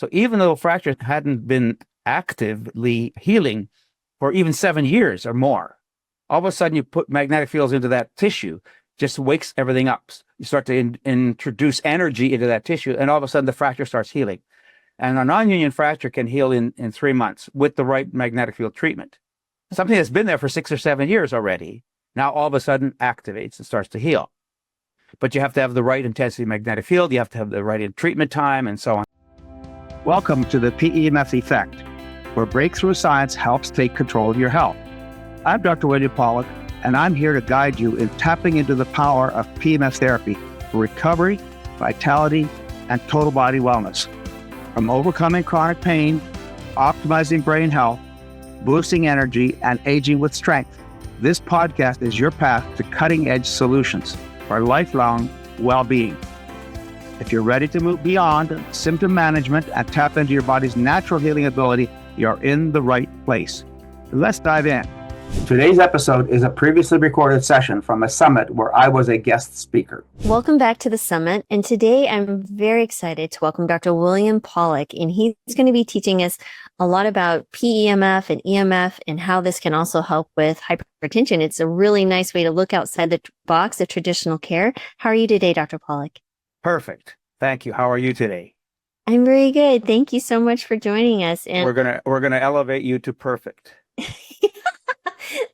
So even though fracture hadn't been actively healing for even 7 years or more, all of a sudden you put magnetic fields into that tissue, just wakes everything up. You start to introduce energy into that tissue, and all of a sudden the fracture starts healing. And a non-union fracture can heal in 3 months with the right magnetic field treatment. Something that's been there for 6 or 7 years already, now all of a sudden activates and starts to heal. But you have to have the right intensity magnetic field, you have to have the right treatment time, and so on. Welcome to the PEMF Effect, where breakthrough science helps take control of your health. I'm Dr. William Pawluk, and I'm here to guide you in tapping into the power of PEMF therapy for recovery, vitality, and total body wellness. From overcoming chronic pain, optimizing brain health, boosting energy, and aging with strength, this podcast is your path to cutting-edge solutions for lifelong well-being. If you're ready to move beyond symptom management and tap into your body's natural healing ability, you're in the right place. Let's dive in. Today's episode is a previously recorded session from a summit where I was a guest speaker. Welcome back to the summit. And today I'm very excited to welcome Dr. William Pawluk. And he's going to be teaching us a lot about PEMF and EMF and how this can also help with hypertension. It's a really nice way to look outside the box of traditional care. How are you today, Dr. Pawluk? Perfect. Thank you. How are you today? I'm very good. Thank you so much for joining us. And we're gonna elevate you to perfect.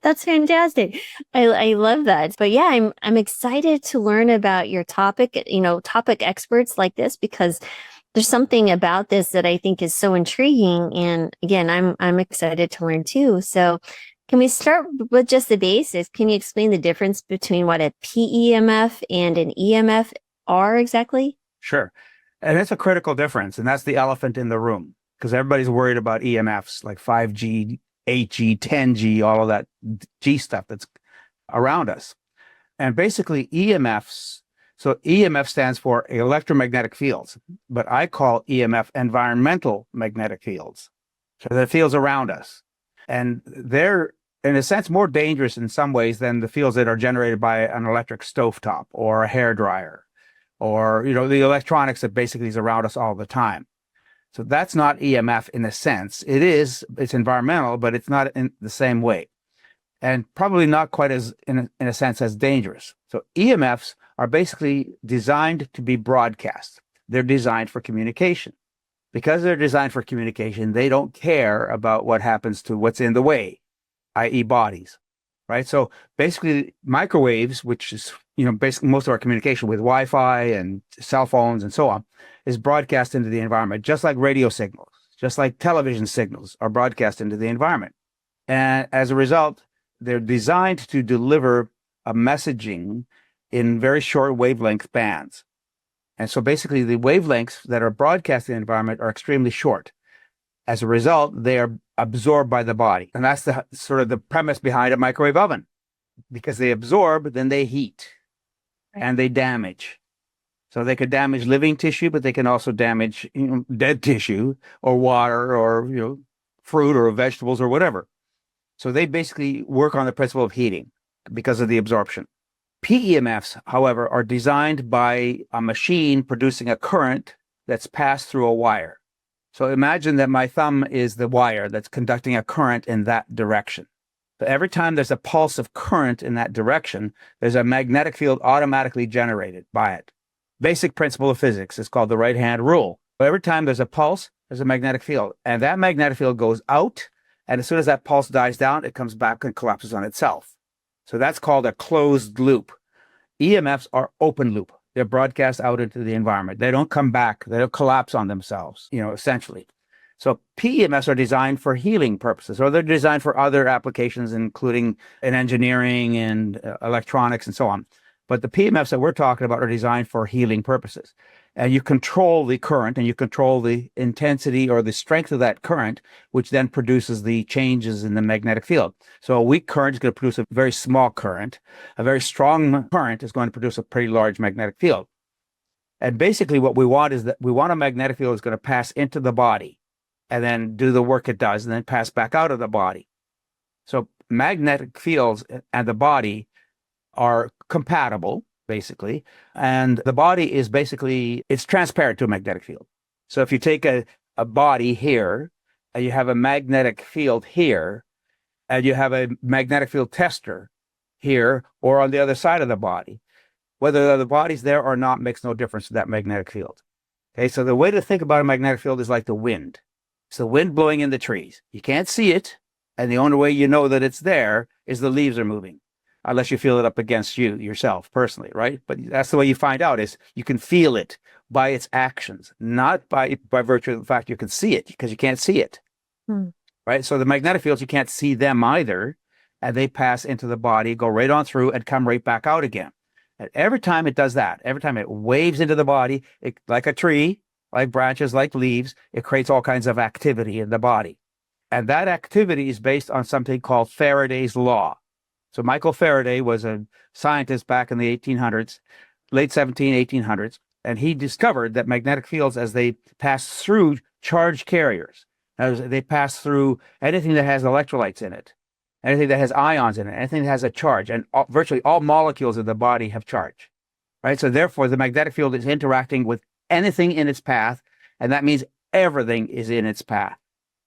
That's fantastic. I love that. But yeah, I'm excited to learn about your topic, topic experts like this, because there's something about this that I think is so intriguing. And again, I'm excited to learn too. So can we start with just the basics? Can you explain the difference between what a PEMF and an EMF are exactly? Sure. And it's a critical difference. And that's the elephant in the room, because everybody's worried about EMFs like 5G, 8G, 10G, all of that G stuff that's around us. And basically EMFs, so EMF stands for electromagnetic fields, but I call EMF environmental magnetic fields. So the fields around us. And they're, in a sense, more dangerous in some ways than the fields that are generated by an electric stovetop or a hairdryer or, the electronics that basically is around us all the time. So that's not EMF in a sense. It's environmental, but it's not in the same way. And probably not quite as, in a sense, as dangerous. So EMFs are basically designed to be broadcast. They're designed for communication. Because they're designed for communication, they don't care about what happens to what's in the way, i.e. bodies, right? So basically microwaves, which is, basically most of our communication with Wi-Fi and cell phones and so on, is broadcast into the environment, just like radio signals, just like television signals are broadcast into the environment. And as a result, they're designed to deliver a messaging in very short wavelength bands. And so basically the wavelengths that are broadcast in the environment are extremely short. As a result, they are absorbed by the body. And that's the sort of the premise behind a microwave oven. Because they absorb, then they heat and they damage. So they could damage living tissue, but they can also damage dead tissue or water or fruit or vegetables or whatever. So they basically work on the principle of heating because of the absorption. PEMFs, however, are designed by a machine producing a current that's passed through a wire. So imagine that my thumb is the wire that's conducting a current in that direction. But every time there's a pulse of current in that direction, there's a magnetic field automatically generated by it. Basic principle of physics is called the right-hand rule. Every time there's a pulse, there's a magnetic field. And that magnetic field goes out, and as soon as that pulse dies down, it comes back and collapses on itself. So that's called a closed loop. EMFs are open loop. They're broadcast out into the environment. They don't come back. They don't collapse on themselves, essentially. So PEMFs are designed for healing purposes, or they're designed for other applications, including in engineering and electronics and so on. But the PEMFs that we're talking about are designed for healing purposes. And you control the current and you control the intensity or the strength of that current, which then produces the changes in the magnetic field. So a weak current is going to produce a very small current. A very strong current is going to produce a pretty large magnetic field. And basically what we want is that we want a magnetic field that's going to pass into the body and then do the work it does and then pass back out of the body. So magnetic fields and the body are compatible, basically, and the body is basically, it's transparent to a magnetic field. So if you take a a body here, and you have a magnetic field here, and you have a magnetic field tester here or on the other side of the body. Whether the body's there or not makes no difference to that magnetic field. Okay, so the way to think about a magnetic field is like the wind. It's the wind blowing in the trees. You can't see it, and the only way you know that it's there is the leaves are moving, unless you feel it up against you yourself personally, right? But that's the way you find out, is you can feel it by its actions, not by virtue of the fact you can see it, because you can't see it. Right? So the magnetic fields, you can't see them either, and they pass into the body, go right on through, and come right back out again. And every time it does that, every time it waves into the body, like a tree, like branches, like leaves, it creates all kinds of activity in the body. And that activity is based on something called Faraday's law. So Michael Faraday was a scientist back in the 1800s, late 1800s, and he discovered that magnetic fields, as they pass through charged carriers, as they pass through anything that has electrolytes in it, anything that has ions in it, anything that has a charge, and virtually all molecules of the body have charge, right? So therefore, the magnetic field is interacting with anything in its path, and that means everything is in its path,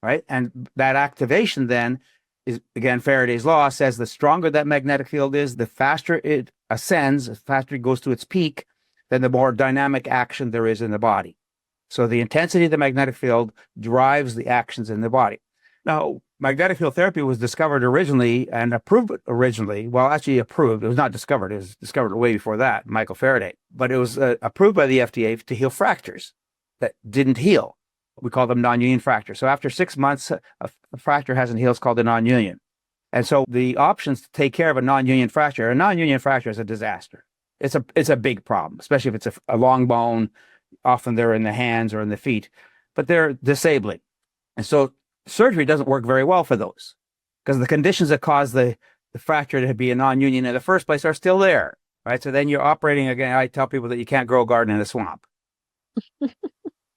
right? And that activation then is, again, Faraday's law says the stronger that magnetic field is, the faster it ascends, the faster it goes to its peak, then the more dynamic action there is in the body. So the intensity of the magnetic field drives the actions in the body. Now, magnetic field therapy was discovered originally and approved originally. Well, actually approved. It was not discovered. It was discovered way before that, Michael Faraday. But it was approved by the FDA to heal fractures that didn't heal. We call them non-union fractures. So after 6 months, a fracture hasn't healed. It's called a non-union. And so the options to take care of a non-union fracture is a disaster. It's a big problem, especially if it's a long bone. Often they're in the hands or in the feet, but they're disabling. And so surgery doesn't work very well for those, because the conditions that cause the fracture to be a non-union in the first place are still there, right? So then you're operating again. I tell people that you can't grow a garden in a swamp,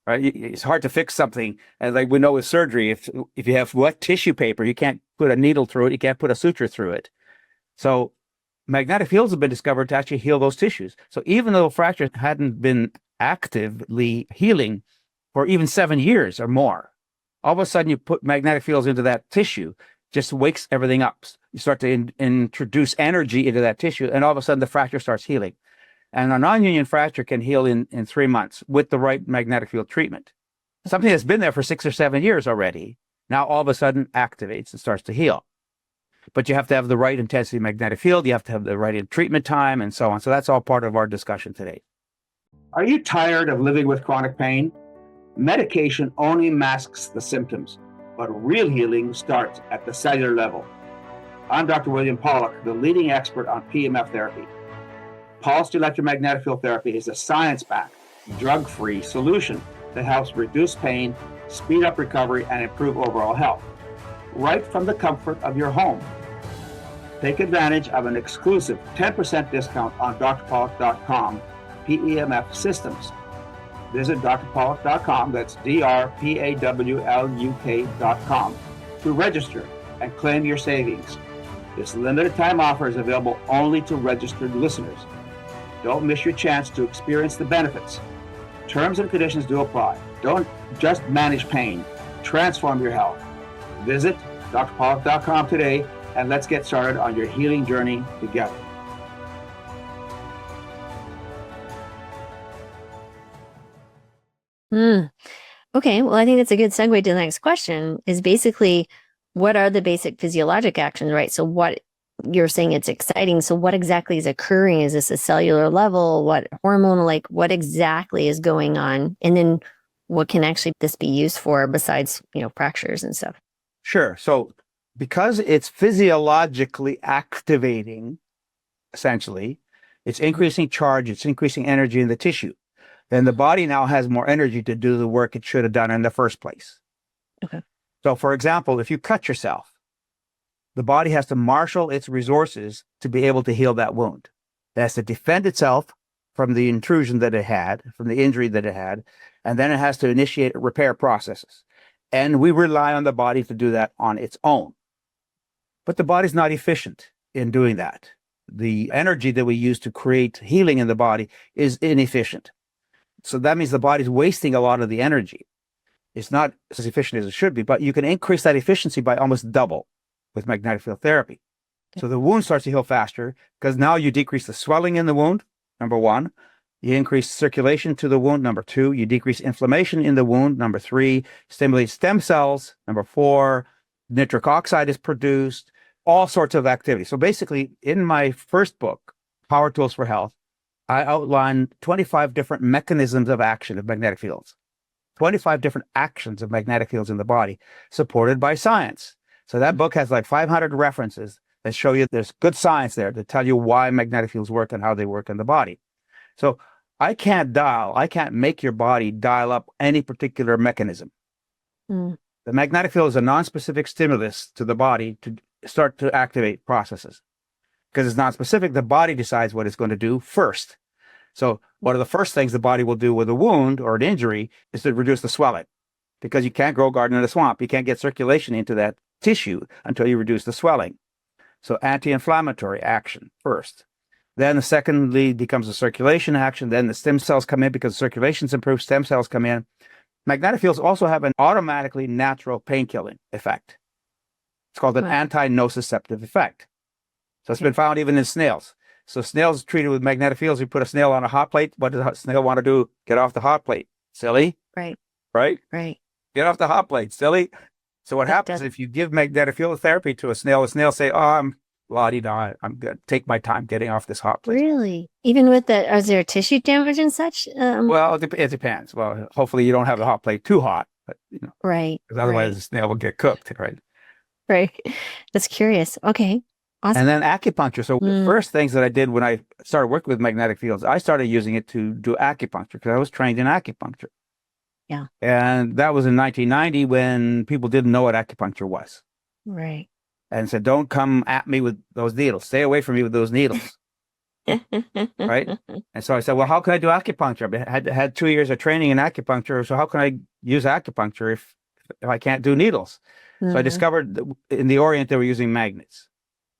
right? It's hard to fix something. And like we know with surgery, if you have wet tissue paper, you can't put a needle through it. You can't put a suture through it. So magnetic fields have been discovered to actually heal those tissues. So even though fracture hadn't been actively healing for even 7 years or more, all of a sudden you put magnetic fields into that tissue, just wakes everything up. You start to introduce energy into that tissue, and all of a sudden the fracture starts healing. And a non-union fracture can heal in 3 months with the right magnetic field treatment. Something that's been there for 6 or 7 years already, now all of a sudden activates and starts to heal. But you have to have the right intensity magnetic field, you have to have the right treatment time, and so on. So that's all part of our discussion today. Are you tired of living with chronic pain? Medication only masks the symptoms, but real healing starts at the cellular level. I'm Dr. William Pawluk, the leading expert on PEMF therapy. Pulsed electromagnetic field therapy is a science-backed, drug-free solution that helps reduce pain, speed up recovery, and improve overall health, right from the comfort of your home. Take advantage of an exclusive 10% discount on drpawluk.com PEMF systems. Visit drpawluk.com, that's drpawluk.com, to register and claim your savings. This limited time offer is available only to registered listeners. Don't miss your chance to experience the benefits. Terms and conditions do apply. Don't just manage pain, transform your health. Visit drpawluk.com today, and let's get started on your healing journey together. Okay, well, I think that's a good segue to the next question, is basically, what are the basic physiologic actions, right? So what you're saying, it's exciting. So what exactly is occurring? Is this a cellular level? What hormonal, like what exactly is going on? And then what can actually this be used for besides, fractures and stuff? Sure. So because it's physiologically activating, essentially, it's increasing charge, it's increasing energy in the tissue. Then the body now has more energy to do the work it should have done in the first place. Okay. So for example, if you cut yourself, the body has to marshal its resources to be able to heal that wound. It has to defend itself from the intrusion that it had, from the injury that it had, and then it has to initiate repair processes. And we rely on the body to do that on its own. But the body's not efficient in doing that. The energy that we use to create healing in the body is inefficient. So that means the body's wasting a lot of the energy. It's not as efficient as it should be, but you can increase that efficiency by almost double with magnetic field therapy. So the wound starts to heal faster because now you decrease the swelling in the wound, number one. You increase circulation to the wound, number two. You decrease inflammation in the wound, number three. Stimulate stem cells, number four. Nitric oxide is produced, all sorts of activity. So basically, in my first book, Power Tools for Health, I outlined 25 different mechanisms of action of magnetic fields, 25 different actions of magnetic fields in the body, supported by science. So that book has like 500 references that show you there's good science there to tell you why magnetic fields work and how they work in the body. So I can't make your body dial up any particular mechanism. Mm. The magnetic field is a non-specific stimulus to the body to start to activate processes. Because it's non-specific, the body decides what it's going to do first. So one of the first things the body will do with a wound or an injury is to reduce the swelling. Because you can't grow garden in a swamp. You can't get circulation into that tissue until you reduce the swelling. So anti-inflammatory action first. Then the secondly becomes a circulation action. Then the stem cells come in because circulation's improved, stem cells come in. Magnetic fields also have an automatically natural pain-killing effect. It's called an anti-nociceptive effect. So it's been found even in snails. So snails treated with magnetic fields, you put a snail on a hot plate. What does a snail want to do? Get off the hot plate. Silly. Right. Right? Right. Get off the hot plate. Silly. So what happens if you give magnetic field therapy to a snail say, oh, I'm la-di-da, I'm going to take my time getting off this hot plate. Really? Even with that, is there tissue damage and such? Well, it depends. Well, hopefully you don't have the hot plate too hot. But, right. Because otherwise the snail will get cooked, right? Right. That's curious. Okay. Awesome. And then acupuncture. So the first things that I did when I started working with magnetic fields, I started using it to do acupuncture because I was trained in acupuncture. Yeah. And that was in 1990 when people didn't know what acupuncture was. Right. And said, don't come at me with those needles. Stay away from me with those needles. Right? And so I said, well, how can I do acupuncture? I had 2 years of training in acupuncture. So how can I use acupuncture if I can't do needles? So I discovered that in the Orient, they were using magnets.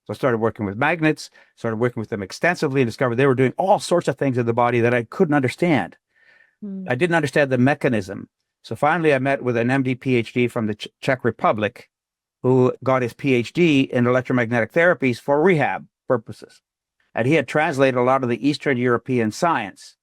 So I started working with magnets, started working with them extensively, and discovered they were doing all sorts of things in the body that I couldn't understand. I didn't understand the mechanism. So finally, I met with an MD PhD from the Czech Republic who got his PhD in electromagnetic therapies for rehab purposes. And he had translated a lot of the Eastern European science.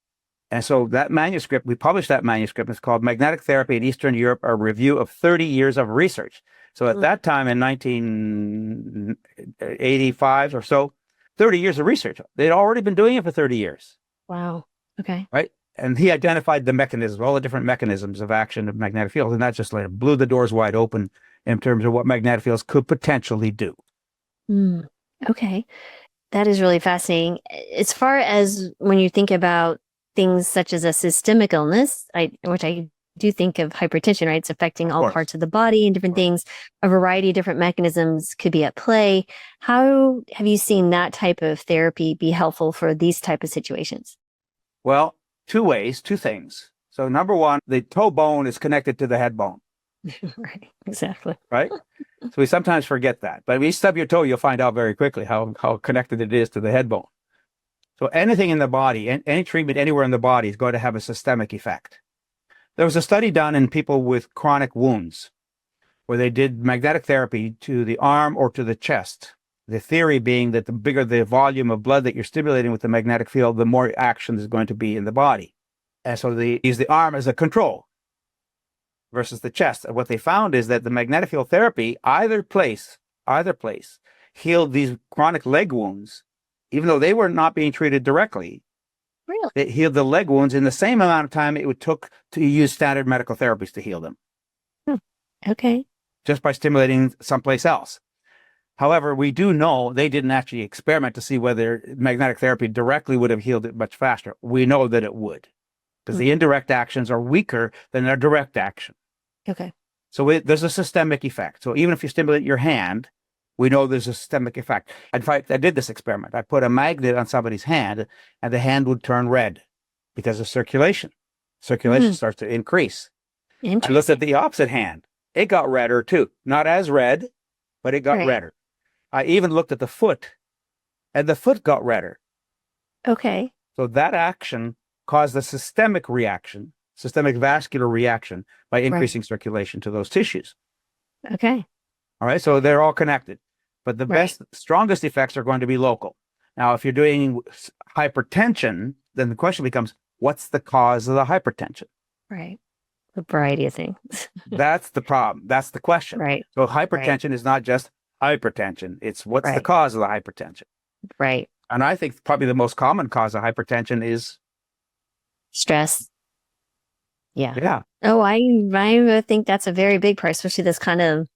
And so that manuscript, we published that manuscript. It's called Magnetic Therapy in Eastern Europe, a review of 30 years of research. So at that time in 1985 or so, 30 years of research. They'd already been doing it for 30 years. Wow. Okay. Right? And he identified the mechanisms, all the different mechanisms of action of magnetic fields. And that just blew the doors wide open in terms of what magnetic fields could potentially do. Okay. That is really fascinating. As far as when you think about things such as a systemic illness, which I do think of hypertension, right? It's affecting all parts of the body and different things. A variety of different mechanisms could be at play. How have you seen that type of therapy be helpful for these type of situations? Well, two things. So number one, the toe bone is connected to the head bone. Right. Exactly. Right? So we sometimes forget that. But when you stub your toe, you'll find out very quickly how connected it is to the head bone. So anything in the body, any treatment anywhere in the body is going to have a systemic effect. There was a study done in people with chronic wounds where they did magnetic therapy to the arm or to the chest. The theory being that the bigger the volume of blood that you're stimulating with the magnetic field, the more action there's going to be in the body. And so they use the arm as a control versus the chest. And what they found is that the magnetic field therapy, either place, healed these chronic leg wounds, even though they were not being treated directly. Really? It healed the leg wounds in the same amount of time it took to use standard medical therapies to heal them. Okay. Just by stimulating someplace else. However, we do know they didn't actually experiment to see whether magnetic therapy directly would have healed it much faster. We know that it would, because the indirect actions are weaker than their direct action. Okay. So there's a systemic effect. So even if you stimulate your hand, we know there's a systemic effect. In fact, I did this experiment. I put a magnet on somebody's hand, and the hand would turn red because of circulation. Circulation starts to increase. I looked at the opposite hand. It got redder too. Not as red, but it got redder. I even looked at the foot, and the foot got redder. Okay. So that action caused a systemic reaction, systemic vascular reaction by Right. increasing circulation to those tissues. Okay. All right. So they're all connected. But the Right. strongest effects are going to be local. Now, if you're doing hypertension, then the question becomes, what's the cause of the hypertension? Right. A variety of things. That's the problem. That's the question. Right. So hypertension is not just hypertension. It's what's the Right. cause of the hypertension. Right. And I think probably the most common cause of hypertension is, Stress. Yeah. yeah, Oh, I think that's a very big part, especially this kind of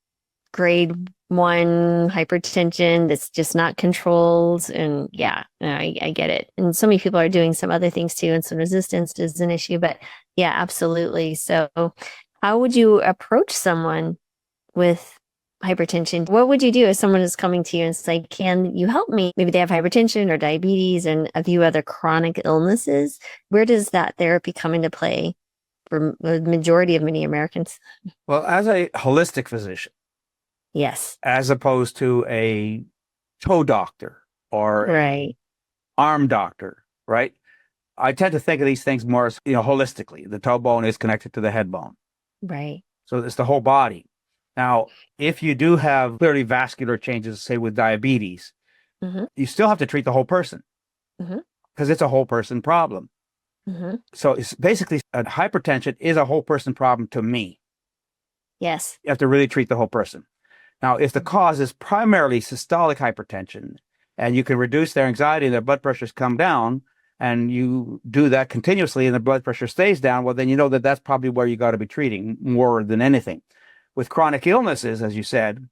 grade 1 hypertension that's just not controlled. And yeah, no, I get it. And so many people are doing some other things too, and some resistance is an issue. But yeah, absolutely. So, how would you approach someone with hypertension? What would you do if someone is coming to you and say, "Can you help me?" Maybe they have hypertension or diabetes and a few other chronic illnesses. Where does that therapy come into play for the majority of many Americans? well, as a holistic physician, Yes. as opposed to a toe doctor or Right. arm doctor, right? I tend to think of these things more as, holistically. The toe bone is connected to the head bone. Right. So it's the whole body. Now, if you do have clearly vascular changes, say with diabetes, Mm-hmm. you still have to treat the whole person Mm-hmm. because it's a whole person problem. Mm-hmm. So it's basically hypertension is a whole person problem to me. Yes. You have to really treat the whole person. Now, if the cause is primarily systolic hypertension and you can reduce their anxiety and their blood pressures come down, and you do that continuously and the blood pressure stays down, well, then you know that that's probably where you got to be treating more than anything. With chronic illnesses, as you said,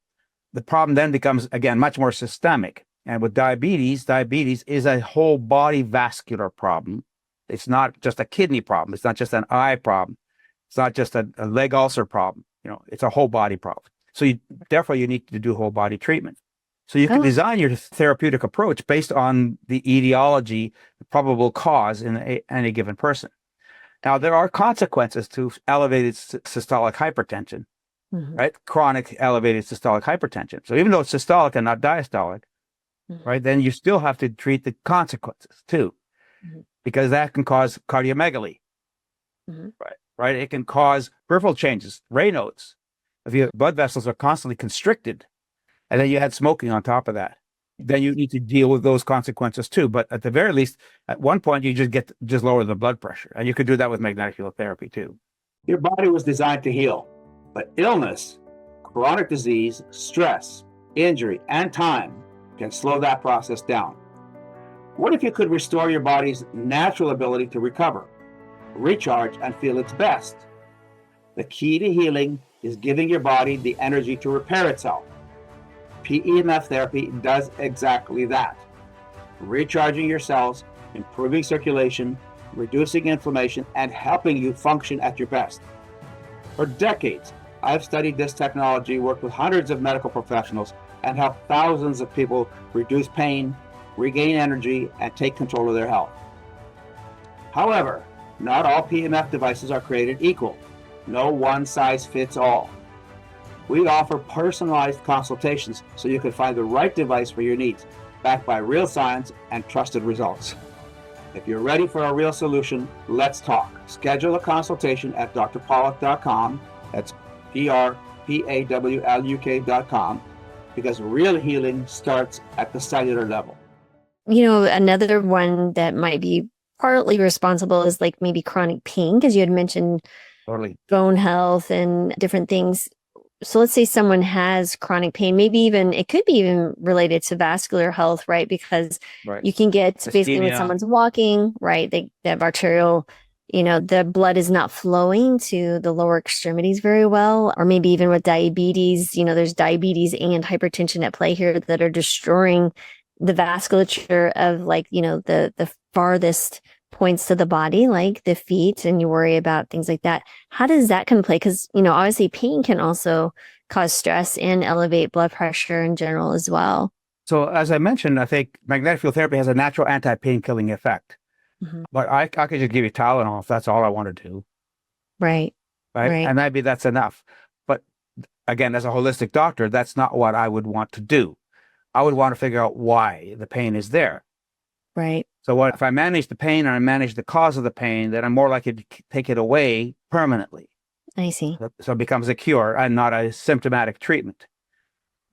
the problem then becomes, again, much more systemic. And with diabetes is a whole body vascular problem. It's not just a kidney problem. It's not just an eye problem. It's not just a leg ulcer problem. It's a whole body problem. So therefore, you need to do whole body treatment. So you can design your therapeutic approach based on the etiology, the probable cause in any given person. Now, there are consequences to elevated systolic hypertension, Mm-hmm. right? Chronic elevated systolic hypertension. So even though it's systolic and not diastolic, Mm-hmm. right, then you still have to treat the consequences too, Mm-hmm. because that can cause cardiomegaly, Mm-hmm. right? It can cause peripheral changes, Raynaud's. If your blood vessels are constantly constricted, and then you had smoking on top of that, then you need to deal with those consequences too. But at the very least, at one point, you just lower the blood pressure, and you could do that with magnetic field therapy too. Your body was designed to heal, but illness, chronic disease, stress, injury, and time can slow that process down. What if you could restore your body's natural ability to recover, recharge, and feel its best? The key to healing is giving your body the energy to repair itself. PEMF therapy does exactly that. Recharging your cells, improving circulation, reducing inflammation, and helping you function at your best. For decades, I've studied this technology, worked with hundreds of medical professionals, and helped thousands of people reduce pain, regain energy, and take control of their health. However, not all PEMF devices are created equal. No one size fits all. We offer personalized consultations so you can find the right device for your needs, backed by real science and trusted results. If you're ready for a real solution, let's talk. Schedule a consultation at drpawluk.com. That's drpawluk.com, because real healing starts at the cellular level. Another one that might be partly responsible is like maybe chronic pain, because you had mentioned Totally. bone health and different things. So let's say someone has chronic pain, it could be even related to vascular health, right? Because you can get basically when someone's walking, right, they have arterial, the blood is not flowing to the lower extremities very well. Or maybe even with diabetes, there's diabetes and hypertension at play here that are destroying the vasculature of the farthest points to the body, like the feet, and you worry about things like that. How does that come play? Because, obviously pain can also cause stress and elevate blood pressure in general as well. So as I mentioned, I think magnetic field therapy has a natural anti-pain killing effect. Mm-hmm. But I could just give you Tylenol if that's all I want to do. Right. And maybe that's enough. But again, as a holistic doctor, that's not what I would want to do. I would want to figure out why the pain is there. Right. So what if I manage the pain and I manage the cause of the pain, then I'm more likely to take it away permanently. I see. So it becomes a cure and not a symptomatic treatment.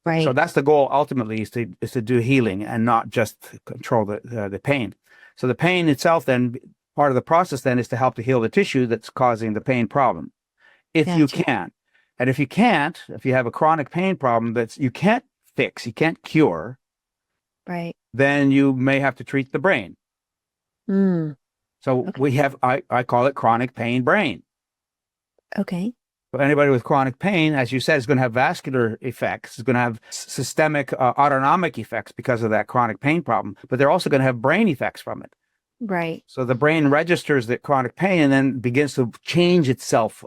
Right. So that's the goal ultimately, is to do healing and not just control the pain. So the pain itself, then part of the process then is to help to heal the tissue that's causing the pain problem, if you Gotcha. can. And if you can't, if you have a chronic pain problem that you can't fix, you can't cure, Right. then you may have to treat the brain. Mm. So Okay. we have, I call it chronic pain brain. Okay. So anybody with chronic pain, as you said, is going to have vascular effects. It's going to have systemic autonomic effects because of that chronic pain problem, but they're also going to have brain effects from it. Right. So the brain registers the chronic pain and then begins to change itself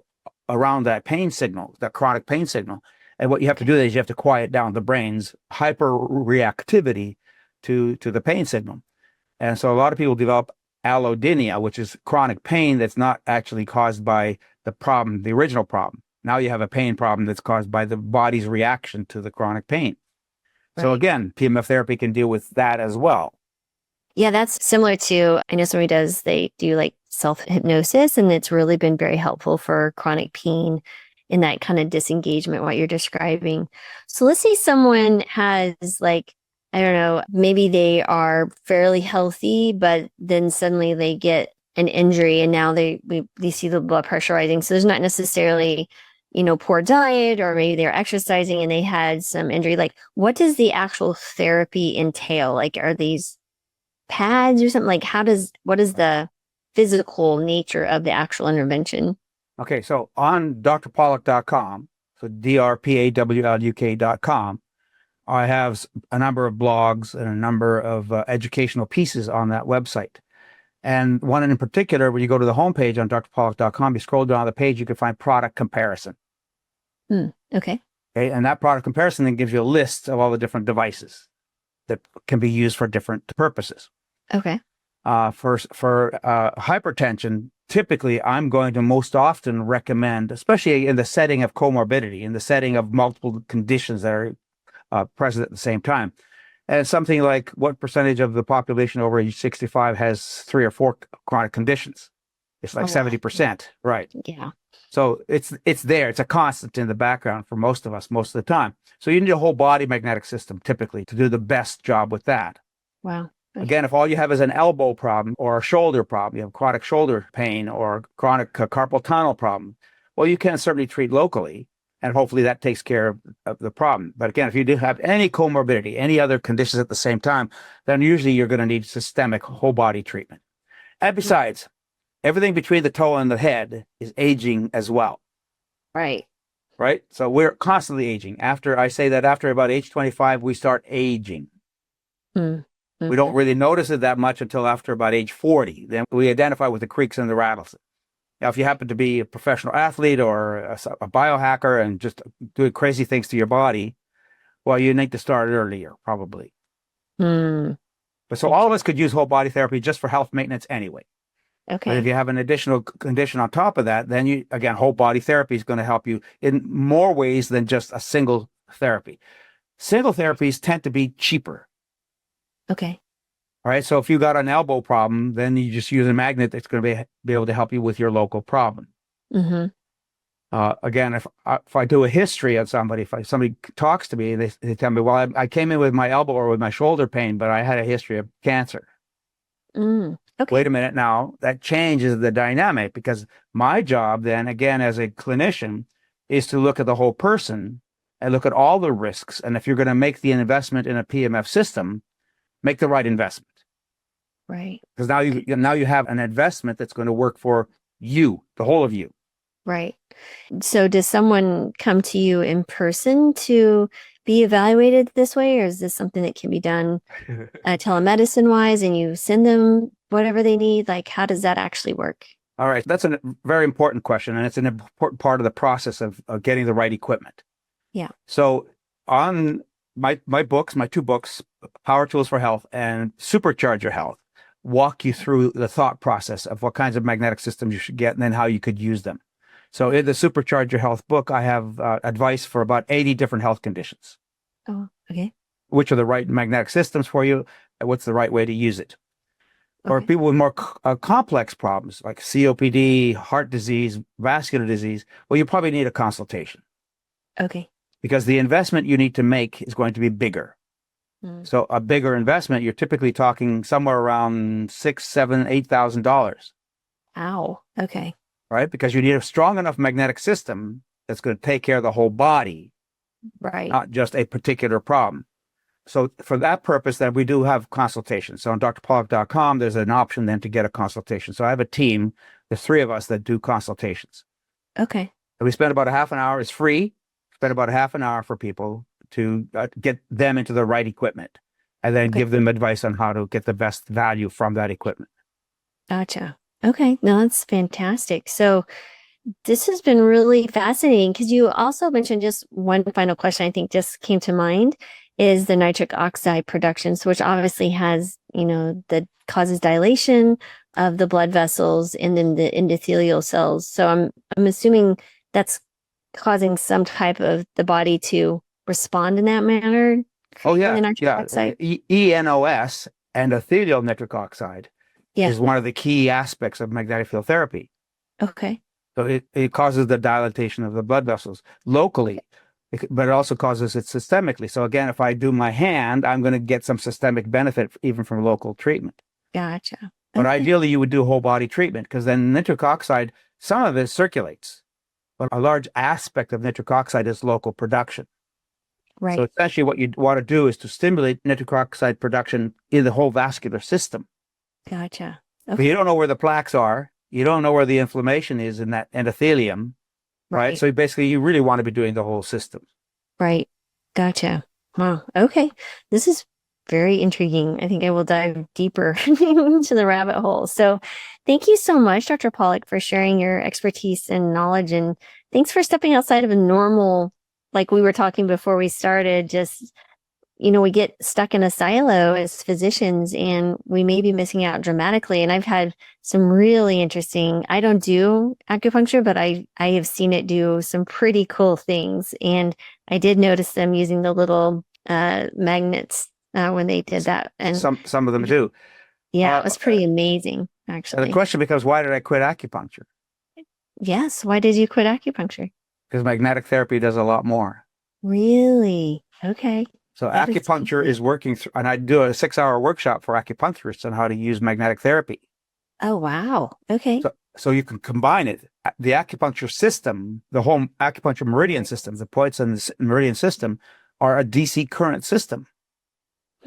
around that pain signal, that chronic pain signal. And what you have to do is you have to quiet down the brain's hyper reactivity to the pain signal. And so a lot of people develop allodynia, which is chronic pain that's not actually caused by the problem, the original problem. Now you have a pain problem that's caused by the body's reaction to the chronic pain. So Right. again, PEMF therapy can deal with that as well. Yeah, that's similar to, I know somebody they do like self hypnosis, and it's really been very helpful for chronic pain in that kind of disengagement, what you're describing. So let's say someone has like, I don't know, maybe they are fairly healthy, but then suddenly they get an injury and now they see the blood pressure rising. So there's not necessarily, poor diet, or maybe they're exercising and they had some injury. Like, what does the actual therapy entail? Like, are these pads or something? Like, what is the physical nature of the actual intervention? Okay, so on drpawluk.com, so drpawluk.com, I have a number of blogs and a number of educational pieces on that website. And one in particular, when you go to the homepage on drpawluk.com, you scroll down the page, you can find product comparison. Okay. Okay, and that product comparison then gives you a list of all the different devices that can be used for different purposes. Okay. For hypertension, typically I'm going to most often recommend, especially in the setting of comorbidity, in the setting of multiple conditions that are present at the same time. And something like, what percentage of the population over age 65 has 3 or 4 chronic conditions? It's like 70%, right? Yeah. So it's there. It's a constant in the background for most of us most of the time. So you need a whole body magnetic system typically to do the best job with that. Wow. Okay. Again, if all you have is an elbow problem or a shoulder problem, you have chronic shoulder pain or chronic carpal tunnel problem, well, you can certainly treat locally, and hopefully that takes care of the problem. But again, if you do have any comorbidity, any other conditions at the same time, then usually you're going to need systemic whole body treatment. And besides, everything between the toe and the head is aging as well. Right. Right? So we're constantly aging. After about age 25, we start aging. We don't really notice it that much until after about age 40. Then we identify with the creaks and the rattles. Now, if you happen to be a professional athlete or a biohacker and just doing crazy things to your body, well, you need to start earlier, probably. But so all of us could use whole body therapy just for health maintenance anyway. Okay. But if you have an additional condition on top of that, then again, whole body therapy is going to help you in more ways than just a single therapy. Single therapies tend to be cheaper. Okay. All right. So if you got an elbow problem, then you just use a magnet that's going to be able to help you with your local problem. Again, if I do a history of somebody, if somebody talks to me, they tell me, well, I came in with my elbow or with my shoulder pain, but I had a history of cancer. Okay. Wait a minute now, that changes the dynamic, because my job then, again, as a clinician, is to look at the whole person and look at all the risks. And if you're going to make the investment in a PEMF system, make the right investment. Right. Because now you have an investment that's going to work for you, the whole of you. Right. So does someone come to you in person to be evaluated this way, or is this something that can be done telemedicine wise and you send them whatever they need? Like, how does that actually work? All right. That's a very important question, and it's an important part of the process of getting the right equipment. Yeah. So on my books, my 2 books, Power Tools for Health and Supercharge Your Health, walk you through the thought process of what kinds of magnetic systems you should get and then how you could use them. So in the Supercharge Your Health book, I have advice for about 80 different health conditions. Oh, okay. Which are the right magnetic systems for you, and what's the right way to use it. Or Okay. people with more complex problems like COPD, heart disease, vascular disease, well, you probably need a consultation Okay. because the investment you need to make is going to be bigger. Mm. So a bigger investment, you're typically talking somewhere around $6,000, $7,000, $8,000, Ow. Okay. right? Because you need a strong enough magnetic system that's going to take care of the whole body, Right. not just a particular problem. So for that purpose, then we do have consultations. So on drpawluk.com, there's an option then to get a consultation. So I have a team, there's 3 of us that do consultations. Okay. And we spend about a half an hour, it's free, spend about a half an hour for people to get them into the right equipment and then Okay. give them advice on how to get the best value from that equipment. Gotcha. Okay. No, that's fantastic. So this has been really fascinating because you also mentioned just one final question I think just came to mind is the nitric oxide production, so which obviously has, that causes dilation of the blood vessels and then the endothelial cells. So I'm assuming that's causing some type of the body to respond in that manner. Oh, The yeah. nitric Yeah. oxide. ENOS, endothelial nitric oxide, Yeah. is one of the key aspects of magnetic field therapy. Okay. So it causes the dilatation of the blood vessels locally, but it also causes it systemically. So again, if I do my hand, I'm going to get some systemic benefit even from local treatment. Gotcha. But Okay. ideally, you would do whole body treatment because then nitric oxide, some of it circulates, but a large aspect of nitric oxide is local production. Right. So essentially what you want to do is to stimulate nitric oxide production in the whole vascular system. Gotcha. But Okay. you don't know where the plaques are. You don't know where the inflammation is in that endothelium, right? So basically, you really want to be doing the whole system. Right. Gotcha. Wow. Okay. This is very intriguing. I think I will dive deeper into the rabbit hole. So thank you so much, Dr. Pawluk, for sharing your expertise and knowledge. And thanks for stepping outside of a normal, like we were talking before we started, just, we get stuck in a silo as physicians and we may be missing out dramatically. And I've had some really interesting, I don't do acupuncture, but I have seen it do some pretty cool things. And I did notice them using the little magnets when they did that. And some of them do. Yeah, it was pretty amazing, actually. The question becomes, why did I quit acupuncture? Yes. Why did you quit acupuncture? Because magnetic therapy does a lot more. Really? Okay. So acupuncture is working through, and I do a 6-hour workshop for acupuncturists on how to use magnetic therapy. Oh, wow. Okay. So you can combine it. The acupuncture system, the whole acupuncture meridian system, the points in the meridian system are a DC current system.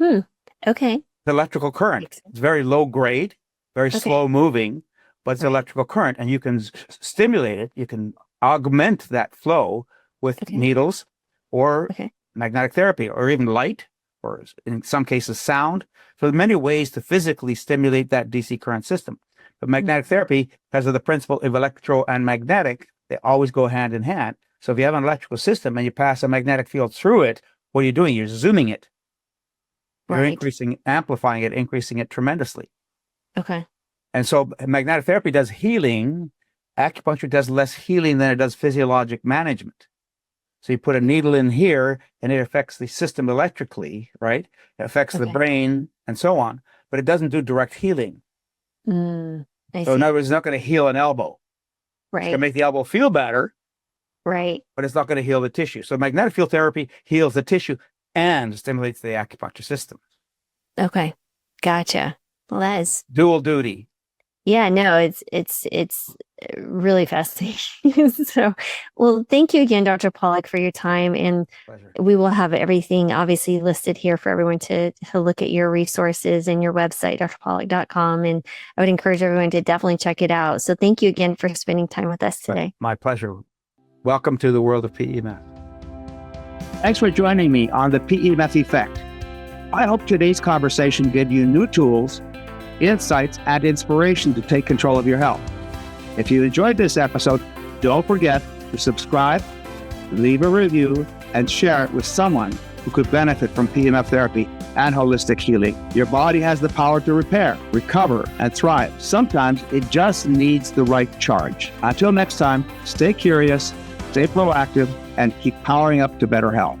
Okay. The electrical current. It's very low grade, very slow moving, but it's electrical current, and you can stimulate it. You can augment that flow with needles or magnetic therapy, or even light, or in some cases sound. So there are many ways to physically stimulate that DC current system. But magnetic therapy, because of the principle of electro and magnetic, they always go hand in hand. So if you have an electrical system and you pass a magnetic field through it, what are you doing? You're zooming it. You're amplifying it, increasing it tremendously. Okay. And so magnetic therapy does healing. Acupuncture does less healing than it does physiologic management. So you put a needle in here and it affects the system electrically, right? It affects the brain and so on, but it doesn't do direct healing. I So see. in other words, it's not going to heal an elbow. It's going to make the elbow feel better, Right. but it's not going to heal the tissue. So magnetic field therapy heals the tissue and stimulates the acupuncture system. Okay. Gotcha. Well, that is Dual duty. Yeah, no, it's really fascinating. So, well, thank you again, Dr. Pawluk, for your time. And Pleasure. we will have everything obviously listed here for everyone to look at your resources and your website, drpawluk.com. And I would encourage everyone to definitely check it out. So thank you again for spending time with us today. My pleasure. Welcome to the world of PEMF. Thanks for joining me on the PEMF Effect. I hope today's conversation gave you new tools, insights, and inspiration to take control of your health. If you enjoyed this episode, don't forget to subscribe, leave a review, and share it with someone who could benefit from PEMF therapy and holistic healing. Your body has the power to repair, recover, and thrive. Sometimes it just needs the right charge. Until next time, stay curious, stay proactive, and keep powering up to better health.